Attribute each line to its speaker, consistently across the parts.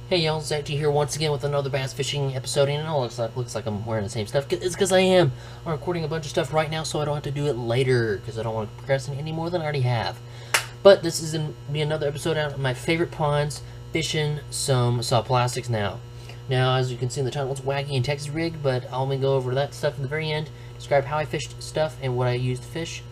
Speaker 1: Hey y'all, Zach G here once again with another bass fishing episode, and it all looks like I'm wearing the same stuff. It's because I am. I'm recording a bunch of stuff right now so I don't have to do it later, because I don't want to procrastinate any more than I already have. But this is going to be another episode out of my favorite ponds, fishing some saw plastics now. Now, as you can see in the title, it's Wacky and Texas rig, but I'll only go over that stuff at the very end, describe how I fished stuff and what I used to fish,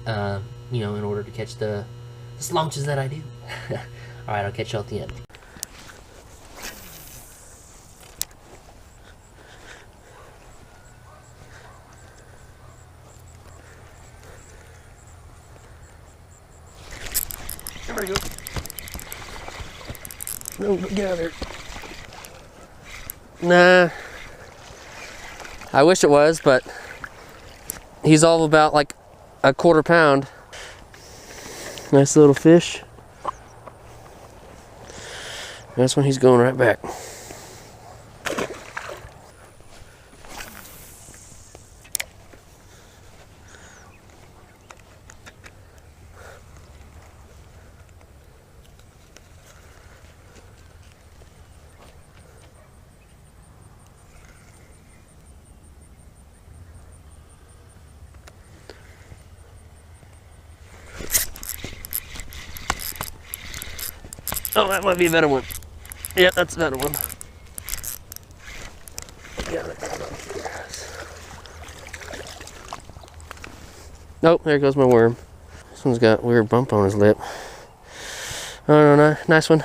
Speaker 1: in order to catch the launches that I do. Alright, I'll catch y'all at the end. There we go. No, get out of there. Nah. I wish it was, but he's all about like a quarter pound. Nice little fish. That's when he's going right back. Oh, that might be a better one. Yeah, that's a better one. Got it. Nope, there goes my worm. This one's got a weird bump on his lip. Oh, no, nice one.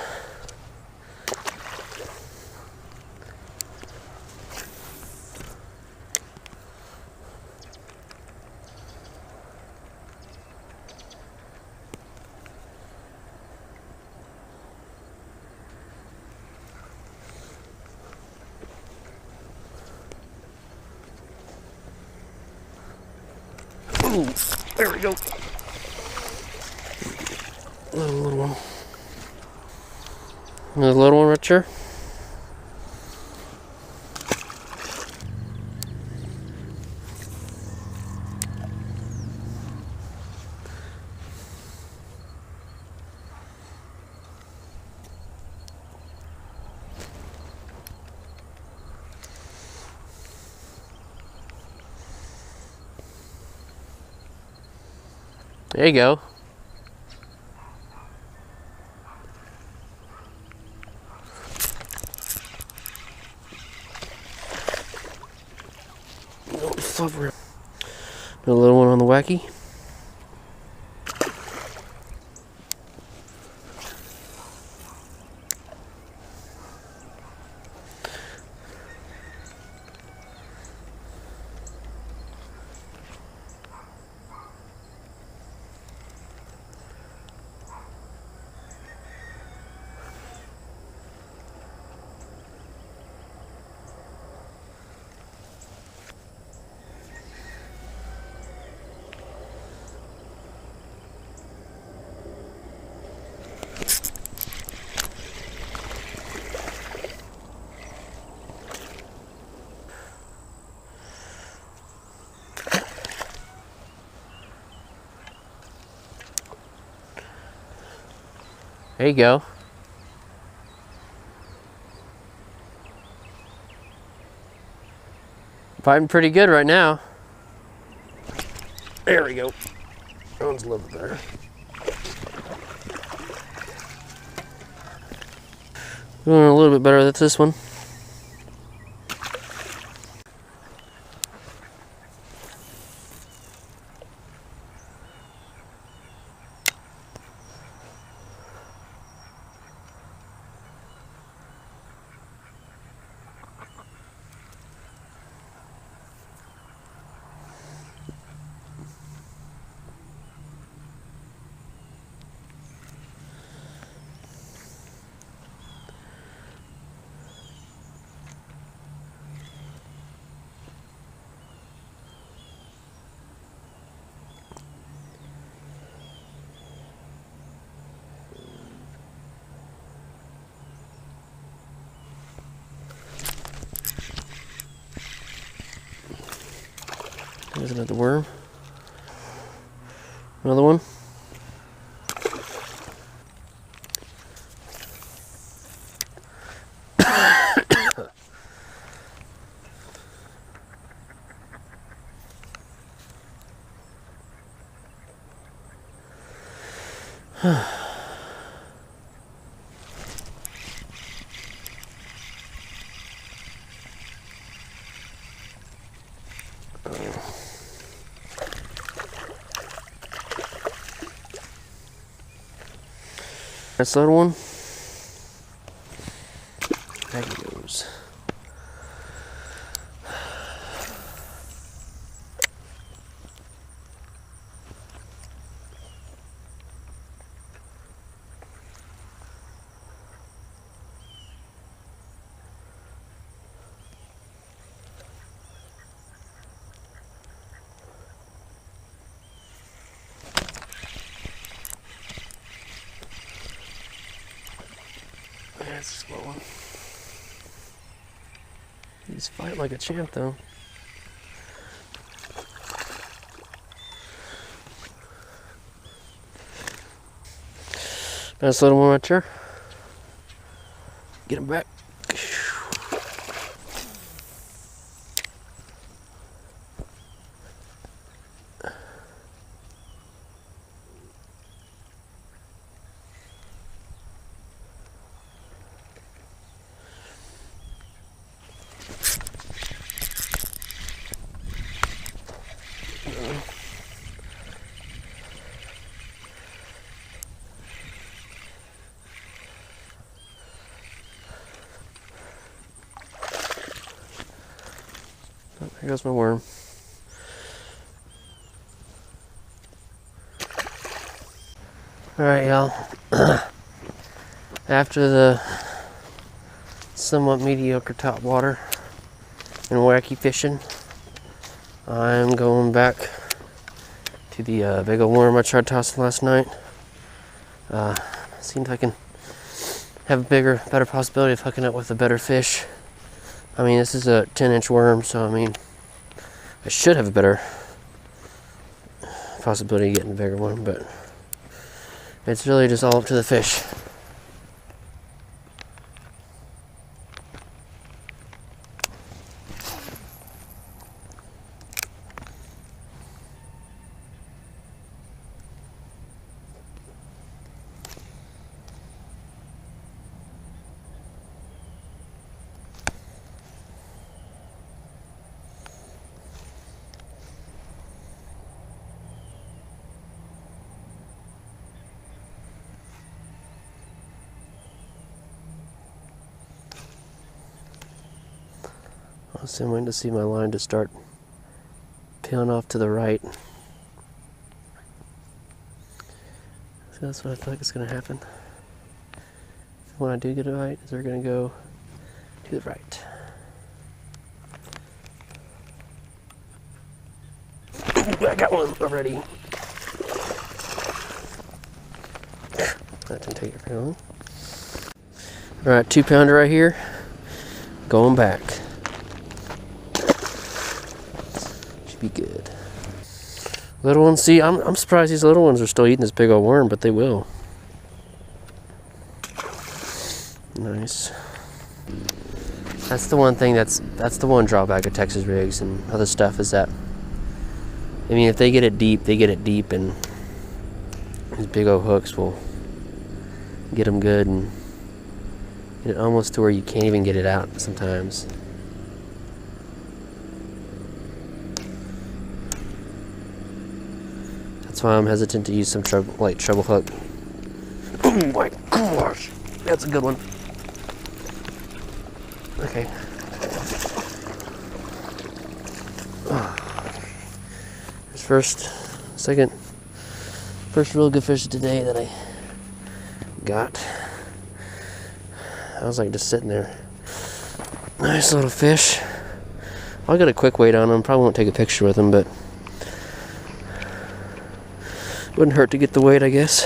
Speaker 1: Ooh, there we go. Little one. There's a little one right there. There you go. A little one on the Wacky. There you go. Fighting pretty good right now. There we go. That one's a little bit better. Doing a little bit better with this one. There's another worm. Another one. That's the little one. There he goes. That's a slow one. He's fighting like a champ, though. Nice little one right there. Get him back. There goes my worm. Alright, y'all. After the somewhat mediocre top water and wacky fishing, I'm going back to the big old worm I tried tossing last night. Seems like I can have a better possibility of hooking up with a better fish. I mean, this is a 10-inch worm, so I mean, I should have a better possibility of getting a bigger one, but it's really just all up to the fish. I'm waiting to see my line to start peeling off to the right. So that's what I feel like is going to happen. When I do get it right, they're going to go to the right. Ooh, I got one already. That didn't take it very long. Alright, 2-pounder right here. Going back. Be good. Little ones, see, I'm surprised these little ones are still eating this big old worm, but they will. Nice. That's the one thing that's the one drawback of Texas rigs and other stuff is that, I mean, if they get it deep, and these big old hooks will get them good and get it almost to where you can't even get it out sometimes. That's why I'm hesitant to use some treble hook. Oh my gosh, that's a good one. Okay. There's first real good fish today that I got. I was like just sitting there. Nice little fish. I'll get a quick weight on him. Probably won't take a picture with him, but wouldn't hurt to get the weight, I guess.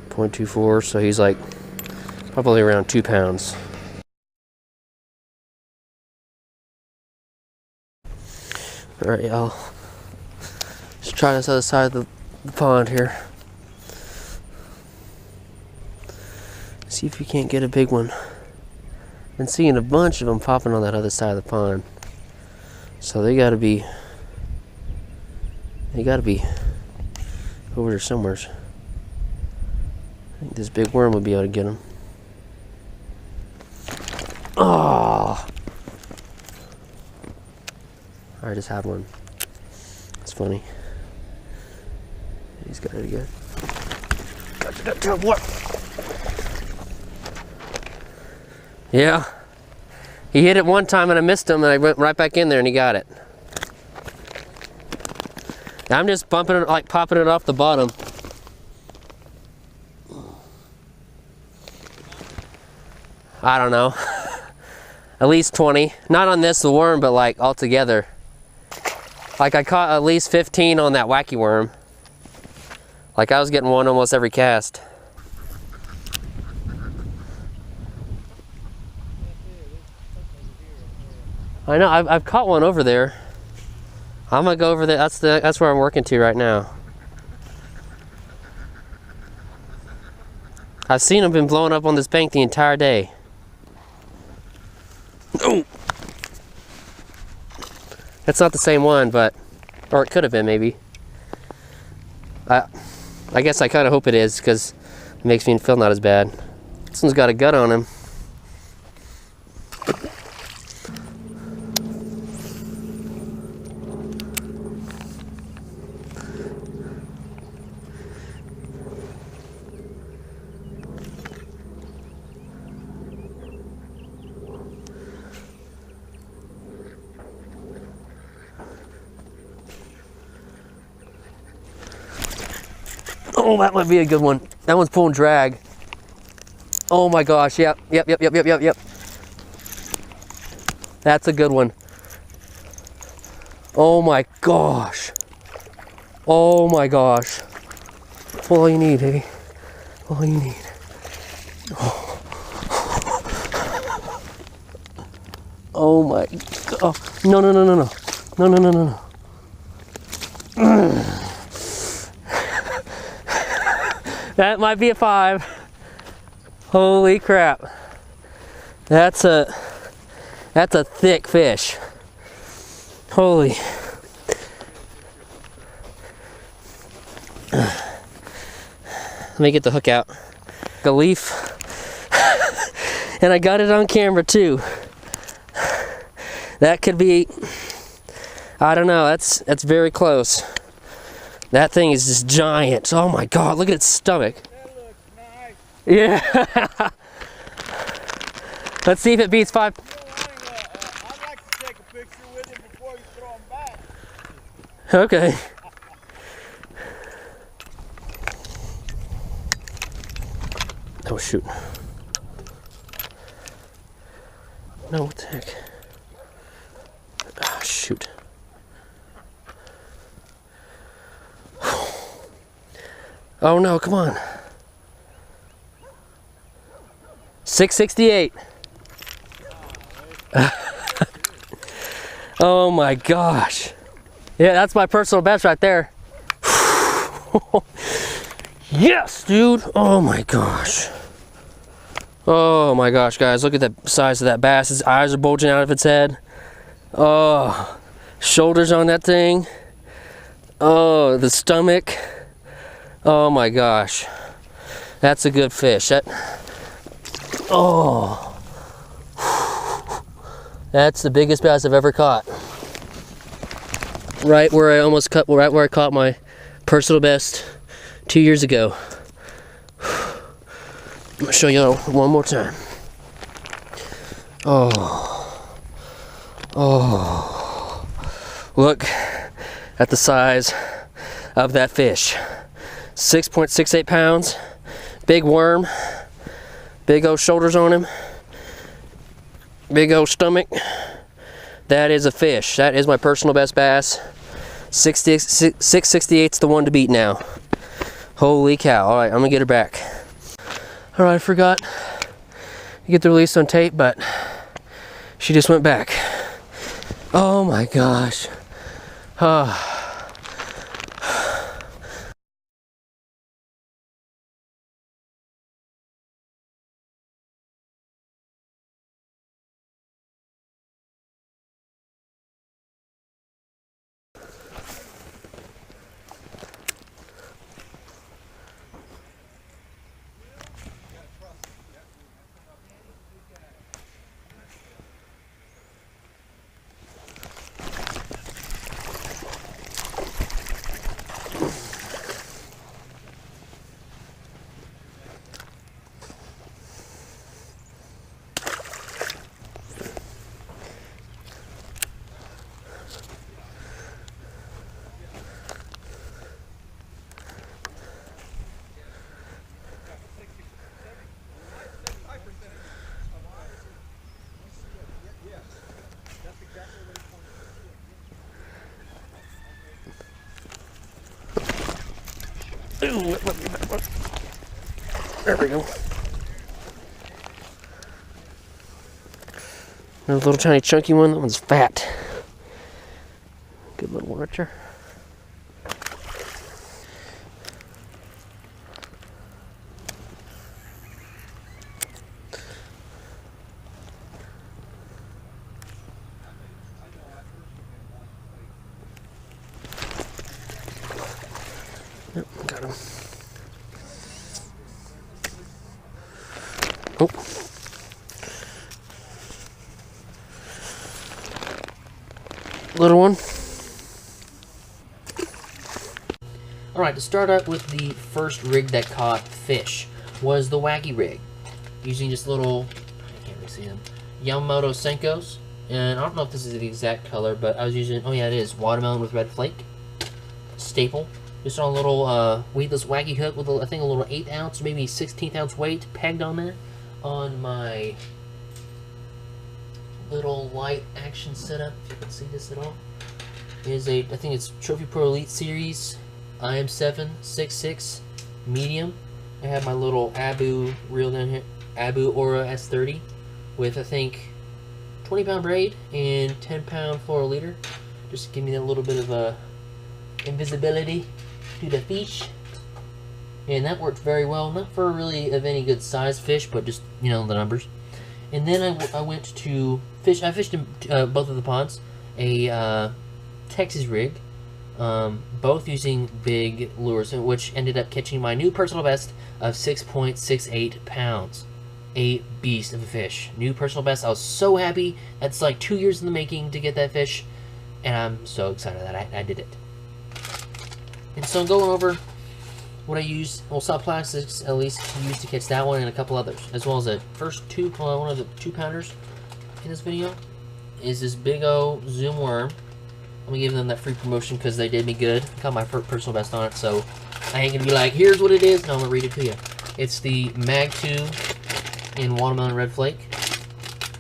Speaker 1: 0.24, so he's like probably around 2 pounds. Alright, y'all. Let's try this other side of the pond here. See if you can't get a big one. Been seeing a bunch of them popping on that other side of the pond. So they gotta be over there somewhere. I think this big worm will be able to get them. Oh! I just had one. It's funny.
Speaker 2: He's got it again. Gotcha, what? Yeah. He hit it one time and I missed him and I went right back in there and he got it. I'm just bumping it, like popping it off the bottom. I don't know. At least 20. Not on this, the worm, but like all together. Like I caught at least 15 on that wacky worm. Like I was getting one almost every cast. I know, I've caught one over there. I'm gonna go over there. That's where I'm working to right now. I've seen them been blowing up on this bank the entire day. Oh, that's not the same one, but or it could have been maybe. I guess I kind of hope it is because it makes me feel not as bad. This one's got a gut on him. Oh, that might be a good one. That one's pulling drag. Oh my gosh, yep. That's a good one. Oh my gosh. Oh my gosh. That's all you need, baby. All you need. Oh, oh my god. No. That might be a 5. Holy crap. That's a thick fish. Holy. Let me get the hook out. A leaf. And I got it on camera too. That could be, I don't know, that's very close. That thing is just giant. Oh my God, look at its stomach.
Speaker 3: That looks nice.
Speaker 2: Yeah. Let's see if it beats 5.
Speaker 3: I'd like to take a picture with him before you throw him back.
Speaker 2: Okay. Oh shoot. No, what the heck? Ah, shoot. Oh no, come on. 668. Oh my gosh. Yeah, that's my personal best right there. Yes, dude. Oh my gosh. Oh my gosh, guys. Look at the size of that bass. His eyes are bulging out of its head. Oh, shoulders on that thing. Oh, the stomach. Oh my gosh, that's a good fish. That's the biggest bass I've ever caught. Right where I caught my personal best 2 years ago. I'm gonna show you one more time. Oh, look at the size of that fish. 6.68 pounds, big worm, big old shoulders on him, big old stomach. That is a fish. That is my personal best bass. 668's the one to beat now. Holy cow. All right, I'm gonna get her back. All right, I forgot to get the release on tape, but she just went back. Oh my gosh. Ooh, there we go. Another little tiny chunky one. That one's fat. Good little watcher. Yep, got him. Oh. Little one.
Speaker 1: Alright, to start up with the first rig that caught fish was the Wacky rig. Using just little, I can't really see them, Yamamoto Senkos. And I don't know if this is the exact color, but I was using, oh yeah it is, watermelon with red flake. Staple. Just on a little weedless Wacky hook with, I think, a little 1/8 ounce, maybe 1/16 ounce weight pegged on there. On my little light action setup, if you can see this at all, is a, I think it's Trophy Pro Elite Series IM766 medium. I have my little Abu reel down here, Abu Orra S30 with, I think, 20-pound braid and 10-pound fluorocarbon, just to give me that little bit of invisibility to the fish. And that worked very well, not for really of any good size fish, but just, you know, the numbers. And then I went to fish. I fished in both of the ponds, a Texas rig, both using big lures, which ended up catching my new personal best of 6.68 pounds. A beast of a fish. New personal best. I was so happy. That's like 2 years in the making to get that fish, and I'm so excited that I did it. And so I'm going over what I used, well, Soft Plastics at least used to catch that one and a couple others, as well as the first one of the 2-pounders in this video is this big O Zoom worm. I'm gonna give them that free promotion because they did me good. Got my personal best on it, so I ain't gonna be like, here's what it is. No, I'm gonna read it to you. It's the Mag 2 in watermelon red flake,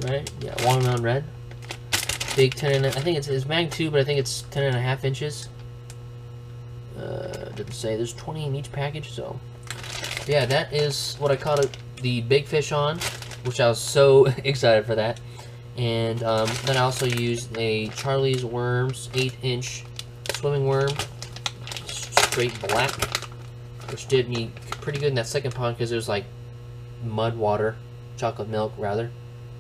Speaker 1: right? Yeah, watermelon red. Big 10, I think it's Mag 2, but I think it's 10.5 inches. Didn't say there's 20 in each package, so yeah, that is what I caught the big fish on, which I was so excited for that. And then I also used a Charlie's Worms 8-inch swimming worm, straight black, which did me pretty good in that second pond because it was like mud water, chocolate milk rather.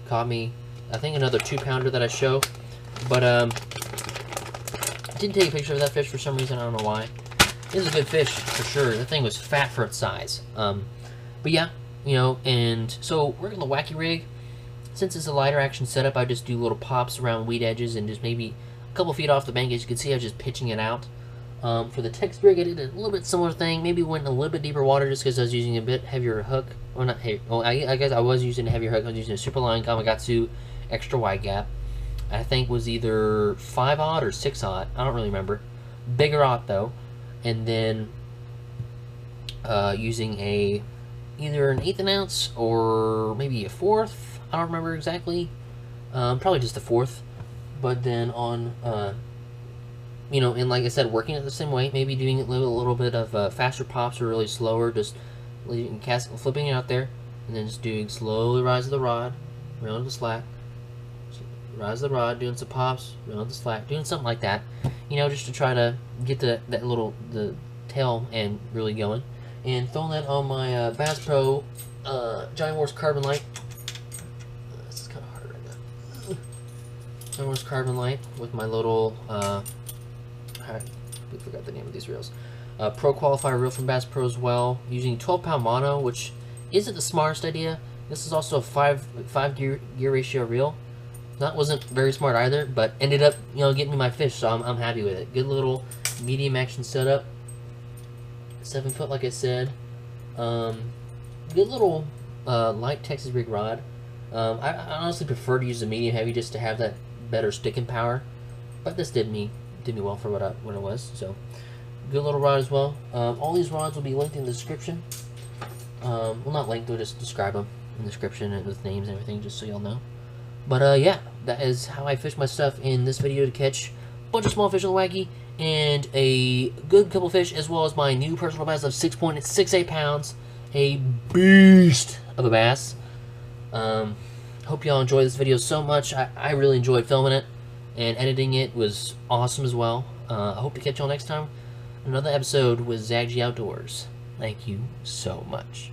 Speaker 1: Caught me, I think, another 2-pounder that I show, but didn't take a picture of that fish for some reason. I don't know why. It was a good fish for sure. The thing was fat for its size. But yeah, you know, and so we're on the Wacky rig. Since it's a lighter action setup, I just do little pops around weed edges and just maybe a couple feet off the bank. As you can see, I was just pitching it out. For the Tex rig, I did a little bit similar thing. Maybe went in a little bit deeper water just because I was using a bit heavier hook. Or not heavy. Well, I guess I was using a heavier hook. I was using a Superline Gamakatsu extra wide gap. I think was either 5/0 or 6/0. I don't really remember. Bigger aught though. And then using either an 1/8 ounce or maybe a 1/4. I don't remember exactly. Probably just a 1/4. But then on, you know, and like I said, working it the same way. Maybe doing a little bit of faster pops or really slower. Just flipping it out there, and then just doing slowly rise of the rod, round the slack. Rise the rod, doing some pops, round the slack, doing something like that, you know, just to try to get the tail end really going. And throwing that on my Bass Pro Giant Wars Carbonlite. This is kind of hard right now. Giant Wars Carbonlite with my little I forgot the name of these reels. Pro Qualifier reel from Bass Pro as well, using 12-pound mono, which isn't the smartest idea. This is also a 5 gear ratio reel. That wasn't very smart either, but ended up, you know, getting me my fish, so I'm happy with it. Good little medium action setup. 7 foot, like I said. Good little light Texas rig rod. I honestly prefer to use the medium heavy just to have that better sticking power, but this did me well for what it was. So good little rod as well. All these rods will be linked in the description. Well, not linked, we'll just describe them in the description and with names and everything, just so y'all know. But yeah, that is how I fish my stuff in this video to catch a bunch of small fish on the Wacky and a good couple fish, as well as my new personal best of 6.68 pounds. A beast of a bass. Hope y'all enjoyed this video so much. I really enjoyed filming it, and editing it was awesome as well. I hope to catch y'all next time. Another episode with Zaggy Outdoors. Thank you so much.